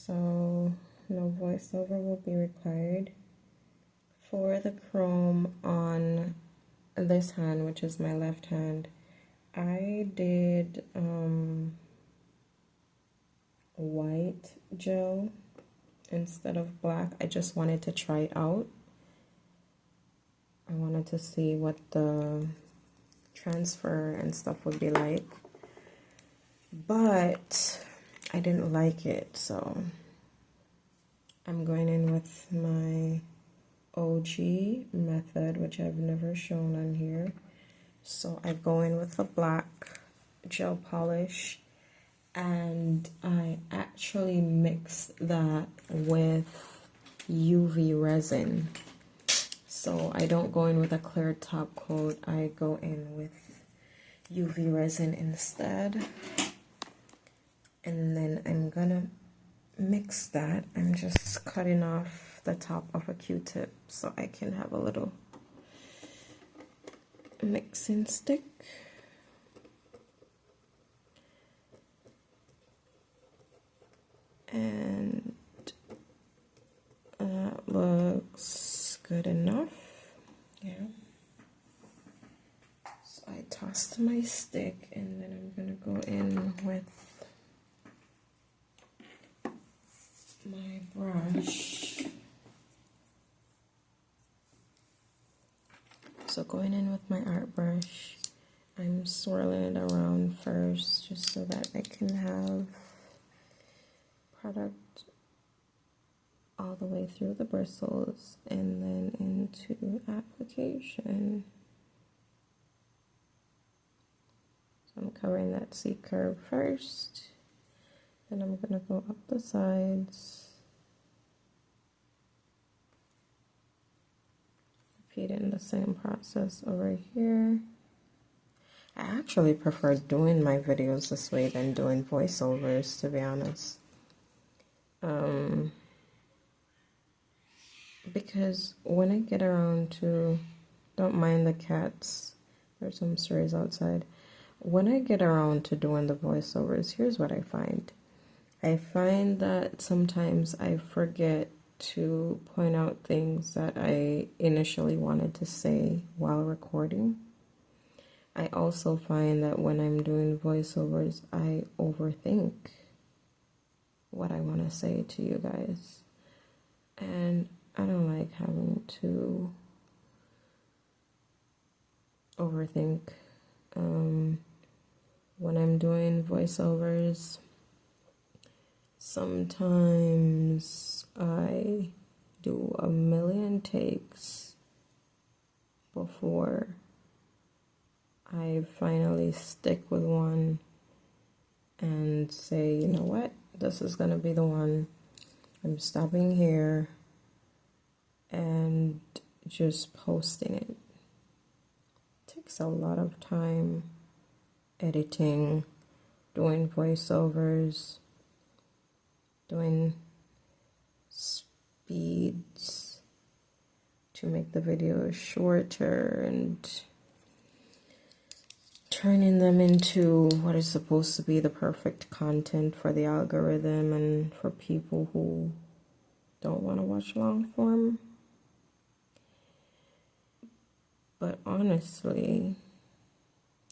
so no voiceover will be required. For the chrome on this hand, which is my left hand, I did white gel instead of black. I just wanted to try it out. I wanted to see what the transfer and stuff would be like, but I didn't like it, so I'm going in with my OG method, which I've never shown on here. So I go in with a black gel polish, and I actually mix that with UV resin. So I don't go in with a clear top coat, I go in with UV resin instead. And then I'm gonna mix that. I'm just cutting off the top of a Q-tip so I can have a little mixing stick. And that looks good enough. Yeah. So I tossed my stick, and then I'm gonna go in with my brush. So going in with my art brush, I'm swirling it around first just so that I can have product all the way through the bristles and then into application. So I'm covering that C curve first, then I'm going to go up the sides, repeating the same process over here. I actually prefer doing my videos this way than doing voiceovers, to be honest. Because when I get around to, don't mind the cats, there's some stories outside. When I get around to doing the voiceovers, here's what I find. I find that sometimes I forget to point out things that I initially wanted to say while recording. I also find that when I'm doing voiceovers, I overthink what I want to say to you guys. And I don't like having to overthink. When I'm doing voiceovers, sometimes I do a million takes before I finally stick with one and say, you know what, this is going to be the one. I'm stopping here and just posting it. It takes a lot of time editing, doing voiceovers, doing speeds to make the videos shorter and turning them into what is supposed to be the perfect content for the algorithm and for people who don't want to watch long form. But honestly,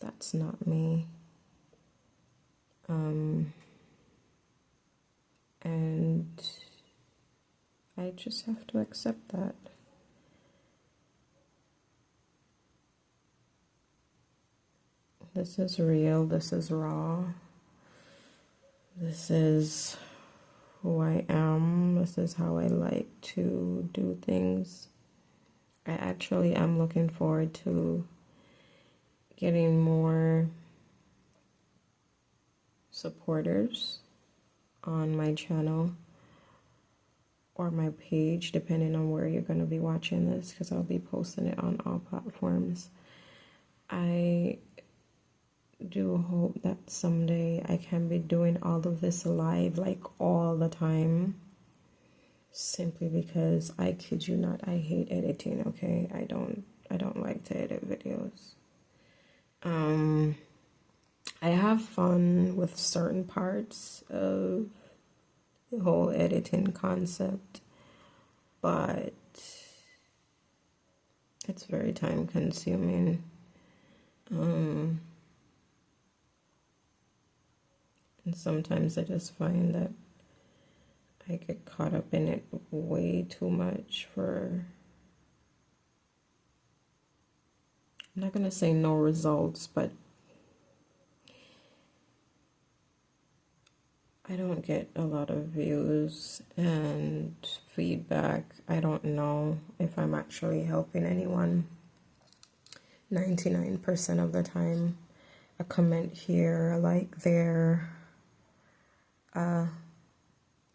that's not me. And I just have to accept that. This is real, this is raw. This is who I am. This is how I like to do things. I actually am looking forward to getting more supporters on my channel or my page, depending on where you're going to be watching this, because I'll be posting it on all platforms. I do hope that someday I can be doing all of this live, like all the time, simply because I kid you not, I hate editing. Okay, I don't like to edit videos. I have fun with certain parts of the whole editing concept, but it's very time consuming. And sometimes I just find that I get caught up in it way too much for, I'm not going to say no results, but I don't get a lot of views and feedback. I don't know if I'm actually helping anyone. 99% of the time, a comment here, a like there.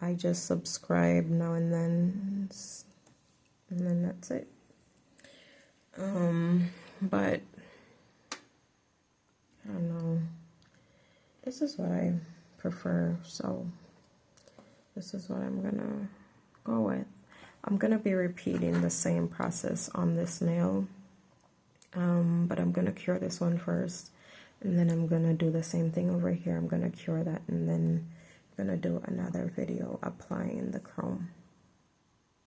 I just subscribe now and then that's it. But I don't know. This is what I prefer, so this is what I'm gonna go with. I'm gonna be repeating the same process on this nail, but I'm gonna cure this one first, and then I'm gonna do the same thing over here. I'm gonna cure that, and then I'm gonna do another video applying the chrome.